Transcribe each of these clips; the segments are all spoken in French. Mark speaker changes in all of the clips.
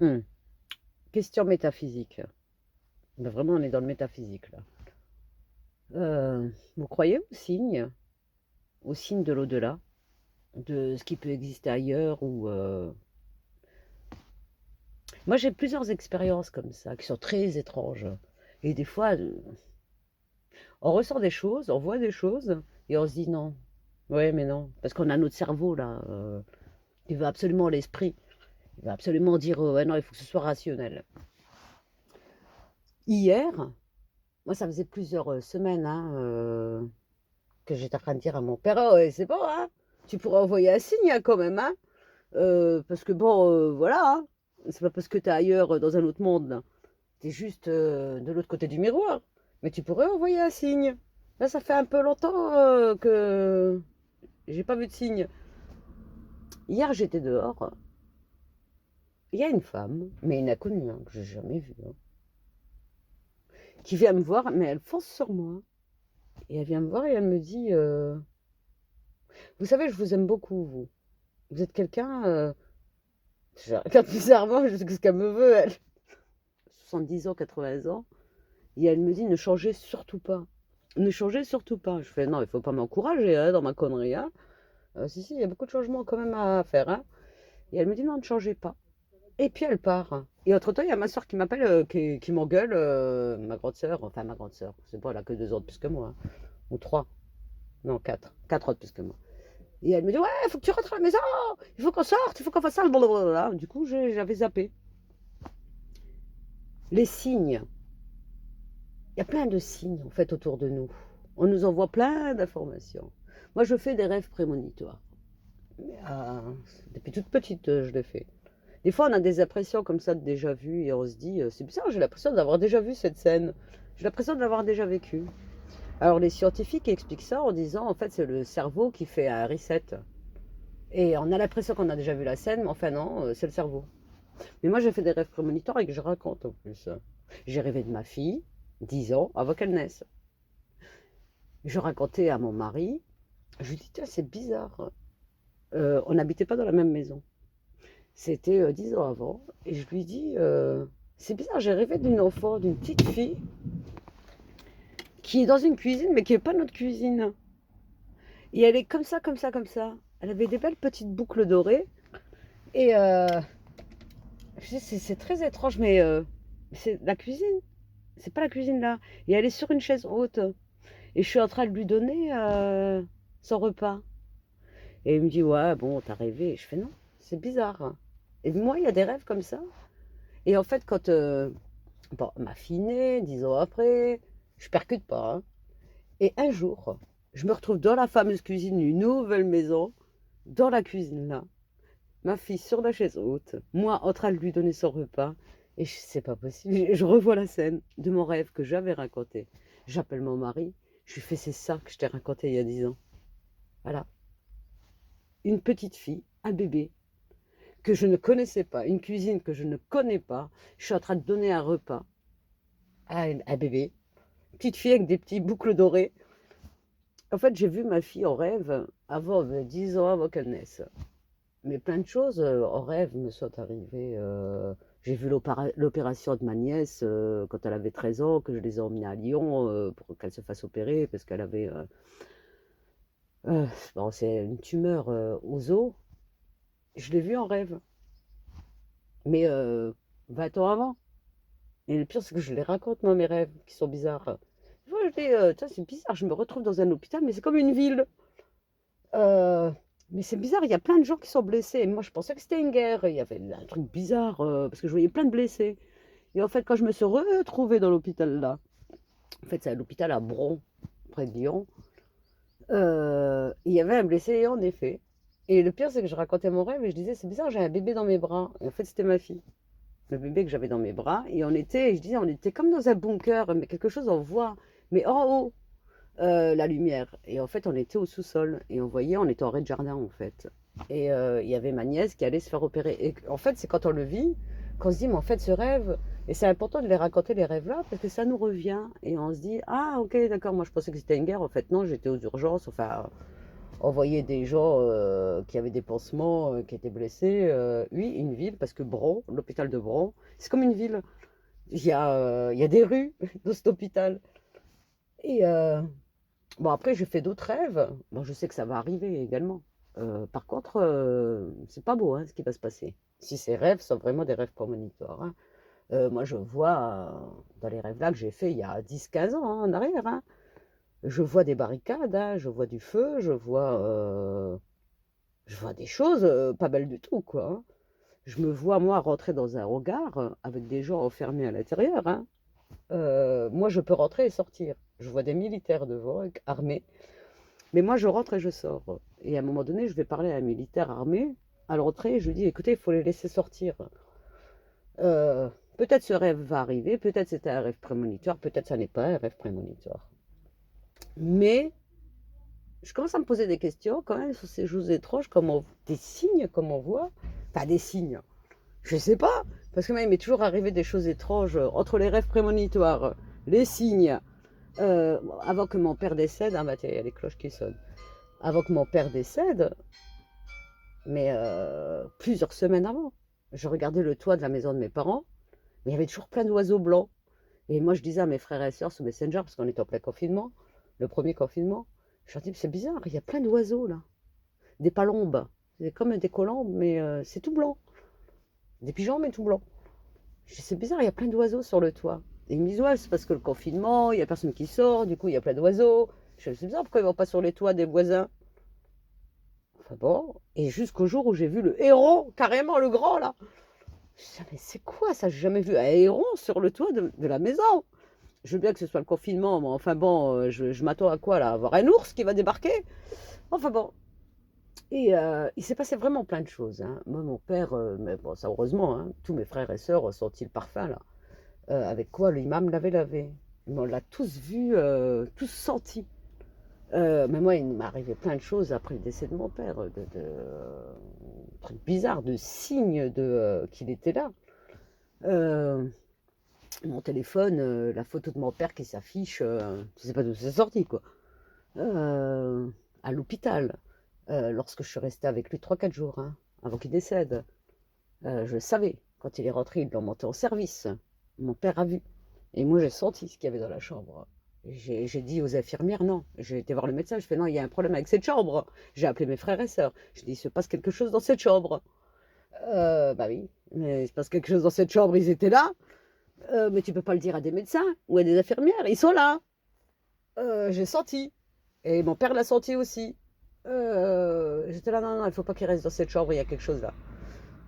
Speaker 1: Mmh. Question métaphysique. Ben, vraiment, on est dans le métaphysique là. Vous croyez aux signes de l'au-delà, de ce qui peut exister ailleurs ou moi j'ai plusieurs expériences comme ça qui sont très étranges et des fois, on ressent des choses, on voit des choses et on se dit: «Non, ouais, mais non», parce qu'on a notre cerveau là, il veut absolument l'esprit, il va absolument dire: «Ouais, non, il faut que ce soit rationnel». Hier, moi ça faisait plusieurs, semaines, hein, que j'étais en train de dire à mon père: «Oh, c'est bon, hein, tu pourrais envoyer un signe, hein, quand même, hein, parce que bon, voilà, hein, c'est pas parce que tu es ailleurs, dans un autre monde, là, tu es juste, de l'autre côté du miroir, mais tu pourrais envoyer un signe». Là, ça fait un peu longtemps, que j'ai pas vu de signe. Hier, j'étais dehors, il y a une femme, mais une inconnue, hein, que j'ai jamais vue, hein, qui vient me voir, mais elle fonce sur moi et elle vient me voir et elle me dit, «Vous savez, je vous aime beaucoup, vous. Vous êtes quelqu'un, je la regarde bizarrement, je sais ce qu'elle me veut, elle. 70 ans, 80 ans. Et elle me dit: «Ne changez surtout pas. Ne changez surtout pas». Je fais: «Non, il faut pas m'encourager, hein, dans ma connerie, hein. Si, si, il y a beaucoup de changements quand même à faire, hein». Et elle me dit: «Non, ne changez pas». Et puis elle part. Et entre-temps, il y a ma soeur qui m'appelle, qui m'engueule, ma grande sœur, enfin ma grande sœur, c'est pas, elle a que 2 ans de plus que moi, hein, ou 3, non 4, 4 ans de plus que moi. Et elle me dit: «Ouais, il faut que tu rentres à la maison, il faut qu'on sorte, il faut qu'on fasse ça, blablabla». Du coup, j'avais zappé. Les signes, il y a plein de signes en fait autour de nous. On nous envoie plein d'informations. Moi, je fais des rêves prémonitoires. Ah, depuis toute petite, je le fais. Des fois, on a des impressions comme ça de déjà vu et on se dit, c'est bizarre, j'ai l'impression d'avoir déjà vu cette scène. J'ai l'impression de l'avoir déjà vécu. Alors, les scientifiques expliquent ça en disant, en fait, c'est le cerveau qui fait un reset. Et on a l'impression qu'on a déjà vu la scène, mais enfin non, c'est le cerveau. Mais moi, j'ai fait des rêves prémonitoires et que je raconte en plus. J'ai rêvé de ma fille, 10 ans, avant qu'elle naisse. Je racontais à mon mari, je lui dis, tiens, c'est bizarre. On n'habitait pas dans la même maison. C'était 10 ans avant. Et je lui dis, c'est bizarre, j'ai rêvé d'une enfant, d'une petite fille, qui est dans une cuisine, mais qui n'est pas notre cuisine. Et elle est comme ça, comme ça, comme ça. Elle avait des belles petites boucles dorées. Et je dis, c'est très étrange, mais c'est la cuisine. C'est pas la cuisine là. Et elle est sur une chaise haute. Et je suis en train de lui donner son repas. Et il me dit, ouais, bon, t'as rêvé. Et je fais, non, c'est bizarre. Et moi, il y a des rêves comme ça. Et en fait, quand bon, ma fille naît, 10 ans après, je percute pas, hein. Et un jour, je me retrouve dans la fameuse cuisine d'une nouvelle maison, dans la cuisine là, ma fille sur la chaise haute, moi en train de lui donner son repas. Et c'est pas possible. Je revois la scène de mon rêve que j'avais raconté. J'appelle mon mari, je lui fais c'est ça que je t'ai raconté il y a 10 ans. Voilà. Une petite fille, un bébé, que je ne connaissais pas, une cuisine que je ne connais pas. Je suis en train de donner un repas à un bébé, petite fille avec des petits boucles dorées. En fait, j'ai vu ma fille en rêve avant 10 ans avant qu'elle naisse. Mais plein de choses en rêve me sont arrivées. J'ai vu l'opération de ma nièce quand elle avait 13 ans, que je les ai emmenés à Lyon pour qu'elle se fasse opérer parce qu'elle avait. Bon, c'est une tumeur aux os. Je l'ai vue en rêve. Mais 20 ans avant. Et le pire, c'est que je les raconte, moi, mes rêves, qui sont bizarres. Des fois, je dis, tiens, c'est bizarre, je me retrouve dans un hôpital, mais c'est comme une ville. Euh, mais c'est bizarre, il y a plein de gens qui sont blessés. Et moi, je pensais que c'était une guerre. Il y avait un truc bizarre, parce que je voyais plein de blessés. Et en fait, quand je me suis retrouvée dans l'hôpital là, en fait, c'est un hôpital à Bron, près de Lyon, il y avait un blessé, en effet. Et le pire, c'est que je racontais mon rêve et je disais, c'est bizarre, j'ai un bébé dans mes bras. Et en fait, c'était ma fille. Le bébé que j'avais dans mes bras. Et on était, je disais, on était comme dans un bunker, mais quelque chose on voit, mais en haut, la lumière. Et en fait, on était au sous-sol. Et on voyait, on était en rez-de-jardin, en fait. Et il y avait ma nièce qui allait se faire opérer. Et en fait, c'est quand on le vit qu'on se dit, mais en fait, ce rêve, et c'est important de les raconter, les rêves-là, parce que ça nous revient. Et on se dit, ah, ok, d'accord, moi je pensais que c'était une guerre. En fait, non, j'étais aux urgences. Enfin, On voyait des gens qui avaient des pansements, qui étaient blessés. Oui, une ville, parce que Bron, l'hôpital de Bron, c'est comme une ville. Il y a des rues dans cet hôpital. Et bon, après, j'ai fait d'autres rêves. Bon, je sais que ça va arriver également. Par contre, c'est pas beau hein, ce qui va se passer. Si ces rêves sont vraiment des rêves prémonitoires. Hein. Moi, je vois dans les rêves là que j'ai fait il y a 10 15 ans hein, en arrière. Hein, je vois des barricades, hein, je vois du feu, je vois des choses pas belles du tout, quoi. Hein. Je me vois, moi, rentrer dans un hangar avec des gens enfermés à l'intérieur. Hein. Moi, je peux rentrer et sortir. Je vois des militaires devant, armés. Mais moi, je rentre et je sors. Et à un moment donné, je vais parler à un militaire armé à l'entrée. Je lui dis, écoutez, il faut les laisser sortir. Euh, peut-être ce rêve va arriver, peut-être c'était un rêve prémonitoire, peut-être ça n'est pas un rêve prémonitoire. Mais je commence à me poser des questions quand même sur ces choses étranges, des signes, comme on voit. Enfin, des signes. Je sais pas, parce que moi, il m'est toujours arrivé des choses étranges entre les rêves prémonitoires, les signes. Avant que mon père décède, ah bah il y a les cloches qui sonnent. Avant que mon père décède, mais plusieurs semaines avant, je regardais le toit de la maison de mes parents, mais il y avait toujours plein d'oiseaux blancs. Et moi, je disais à mes frères et sœurs sur Messenger, parce qu'on était en plein confinement, le premier confinement, je leur dis, c'est bizarre, il y a plein d'oiseaux là, des palombes. C'est comme des colombes, mais c'est tout blanc. Des pigeons, mais tout blanc. Je dis, c'est bizarre, il y a plein d'oiseaux sur le toit. Et ils me disent, ouais, c'est parce que le confinement, il n'y a personne qui sort, du coup, il y a plein d'oiseaux. Je dis, c'est bizarre, pourquoi ils ne vont pas sur les toits des voisins? Enfin bon, et jusqu'au jour où j'ai vu le héron, carrément le grand là. Je dis, mais c'est quoi ça? J'ai jamais vu un héron sur le toit de la maison. Je veux bien que ce soit le confinement, mais enfin bon, je m'attends à quoi là? À voir un ours qui va débarquer? Enfin bon. Et il s'est passé vraiment plein de choses. Hein. Moi, mon père, mais bon, ça heureusement, hein, tous mes frères et sœurs ont senti le parfum là. Avec quoi l'imam l'avait lavé. Mais on l'a tous vu, tous senti. Mais moi, il m'est arrivé plein de choses après le décès de mon père, trucs bizarres, de signes qu'il était là. Euh, Mon téléphone, la photo de mon père qui s'affiche, je sais pas d'où c'est sorti, quoi. Euh, à l'hôpital, lorsque je suis restée avec lui 3 4 jours, hein, avant qu'il décède. Je le savais, quand il est rentré, ils l'ont monté en service. Mon père a vu. Et moi, j'ai senti ce qu'il y avait dans la chambre. J'ai dit aux infirmières non. J'ai été voir le médecin. Je fais non, il y a un problème avec cette chambre. J'ai appelé mes frères et sœurs. Je dis il se passe quelque chose dans cette chambre. Bah oui, mais il se passe quelque chose dans cette chambre. Ils étaient là. Mais tu peux pas le dire à des médecins ou à des infirmières. Ils sont là. J'ai senti. Et mon père l'a senti aussi. J'étais là, non, non, il faut pas qu'il reste dans cette chambre. Il y a quelque chose là.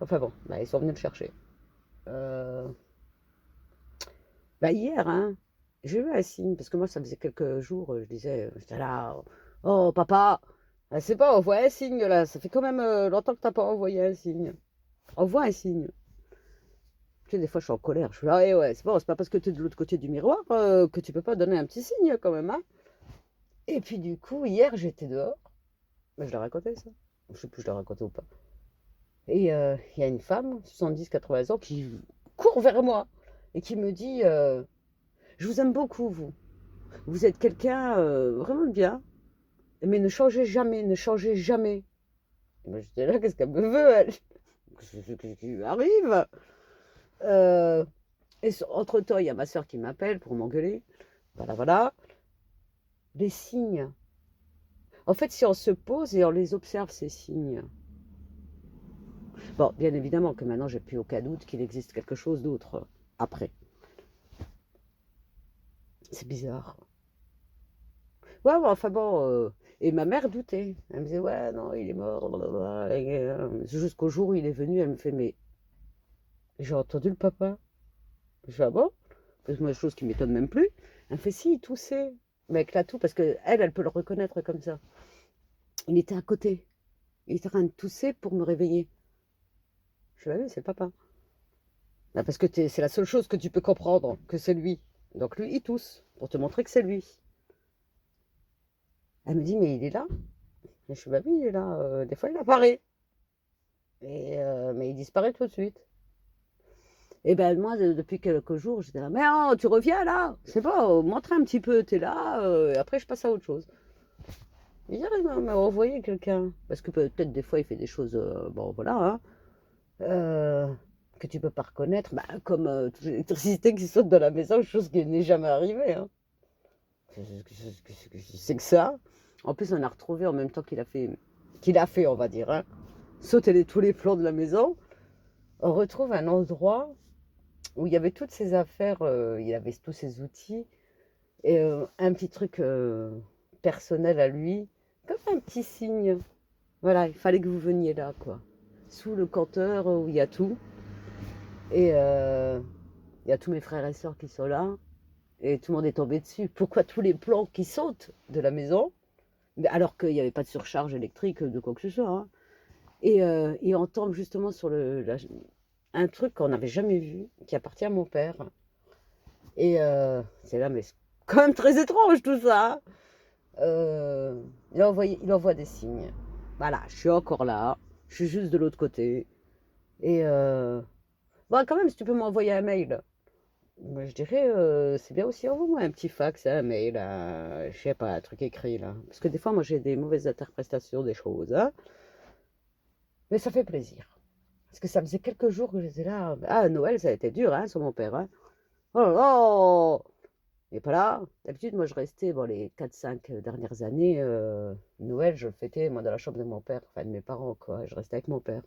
Speaker 1: Enfin bon, bah, ils sont venus le chercher. Euh, Bah hier, hein, j'ai eu un signe, parce que moi, ça faisait quelques jours, je disais, j'étais là, oh papa, c'est pas, envoie un signe là, ça fait quand même longtemps que t'as pas envoyé un signe. Envoie un signe. Tu sais, des fois, je suis en colère, je suis là, ouais, c'est bon, c'est pas parce que tu es de l'autre côté du miroir que tu peux pas donner un petit signe quand même, hein. Et puis du coup, hier, j'étais dehors, mais je l'ai raconté ça, je sais plus, je l'ai raconté ou pas. Et il y a une femme, 70 80 ans, qui court vers moi et qui me dit, je vous aime beaucoup, vous. Vous êtes quelqu'un vraiment de bien, mais ne changez jamais, ne changez jamais. Et moi, j'étais là, qu'est-ce qu'elle me veut, elle? Qu'est-ce qui lui arrive? Euh, et entre-temps, il y a ma soeur qui m'appelle pour m'engueuler. Voilà, voilà. Les signes. En fait, si on se pose et on les observe, ces signes. Bon, bien évidemment que maintenant, j'ai plus aucun doute qu'il existe quelque chose d'autre après. C'est bizarre. Ouais, ouais, enfin bon. Et ma mère doutait. Elle me disait, ouais, non, il est mort. Blablabla. Jusqu'au jour où il est venu, elle me fait, mais j'ai entendu le papa. Je fais, ah bon? Parce que moi, chose qui m'étonne même plus. Elle me fait, si, il toussait. Mais avec la toux, parce que elle peut le reconnaître comme ça. Il était à côté. Il était en train de tousser pour me réveiller. Je fais, ah oui, c'est le papa. Bah, parce que c'est la seule chose que tu peux comprendre, que c'est lui. Donc lui, il tousse, pour te montrer que c'est lui. Elle me dit, mais il est là. Et je fais, bah oui, il est là. Des fois, il apparaît. Mais il disparaît tout de suite. Et ben moi, depuis quelques jours, j'étais là, mais oh, tu reviens là? C'est pas, montre un petit peu, t'es là, et après je passe à autre chose. Il arrive à me renvoyer quelqu'un. Parce que peut-être des fois il fait des choses, bon voilà, hein, euh, que tu peux pas reconnaître, bah, comme toute l'électricité qui saute de la maison, chose qui n'est jamais arrivée. Hein. C'est que ça. En plus, on a retrouvé en même temps qu'il a fait, on va dire, hein, sauter tous les plans de la maison. On retrouve un endroit où il y avait toutes ses affaires, il avait tous ses outils et un petit truc personnel à lui, comme un petit signe. Voilà, il fallait que vous veniez là, quoi. Sous le compteur où il y a tout. Et il y a tous mes frères et sœurs qui sont là. Et tout le monde est tombé dessus. Pourquoi tous les plans qui sautent de la maison? Mais alors qu'il n'y avait pas de surcharge électrique de quoi que ce soit. Hein. Et on tombe justement sur un truc qu'on n'avait jamais vu, qui appartient à mon père. Et c'est là, mais c'est quand même très étrange tout ça. Hein. Il envoie des signes. Voilà, je suis encore là. Je suis juste de l'autre côté. Et bon, quand même, si tu peux m'envoyer un mail, moi, je dirais, c'est bien aussi, envoie-moi un petit fax, un mail, je sais pas, un truc écrit là. Parce que des fois, moi, j'ai des mauvaises interprétations des choses, hein. Mais ça fait plaisir. Parce que ça faisait quelques jours que j'étais là. Ah, Noël, ça a été dur, hein, sur mon père, hein. Oh là là! Et pas là. D'habitude, moi, je restais, bon, les 4-5 dernières années, Noël, je le fêtais, moi, dans la chambre de mon père, enfin, de mes parents, quoi. Je restais avec mon père.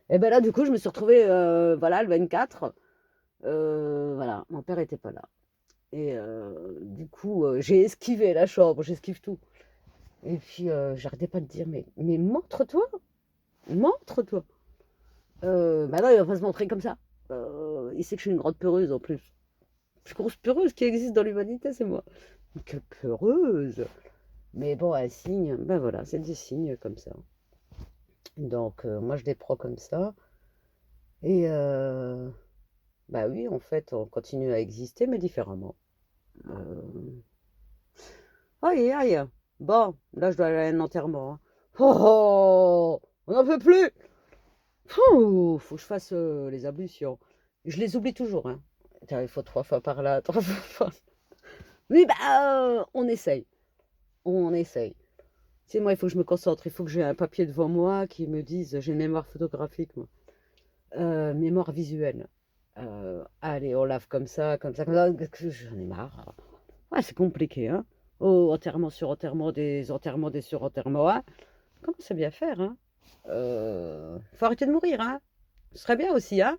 Speaker 1: Et ben là, du coup, je me suis retrouvée, voilà, le 24. Voilà, mon père était pas là. Et du coup, j'ai esquivé la chambre, j'esquive tout. Et puis, j'arrêtais pas de dire, mais montre-toi, montre-toi. Bah non, il va pas se montrer comme ça. Il sait que je suis une grande peureuse en plus. La plus grosse peureuse qui existe dans l'humanité, c'est moi. Quelle peureuse! Mais bon, un signe, ben voilà, c'est des signes comme ça. Donc, moi, je les prends comme ça. Et bah oui, en fait, on continue à exister, mais différemment. Euh, Aïe, aïe. Bon, là, je dois aller à un enterrement. Hein. Oh, oh, on n'en peut plus. Faut que je fasse les ablutions. Je les oublie toujours. Hein. Tiens, il faut 3 fois par là, 3 fois par là. Oui, bah, on essaye. On essaye. C'est moi, il faut que je me concentre. Il faut que j'ai un papier devant moi qui me dise, j'ai une mémoire photographique, moi. Mémoire visuelle. Allez, on lave comme ça, comme ça, comme ça. J'en ai marre. Ouais, c'est compliqué, hein. Oh, enterrement sur enterrement, des surenterrements. Hein. Comment c'est bien faire, hein? Faut arrêter de mourir, hein? Ce serait bien aussi, hein?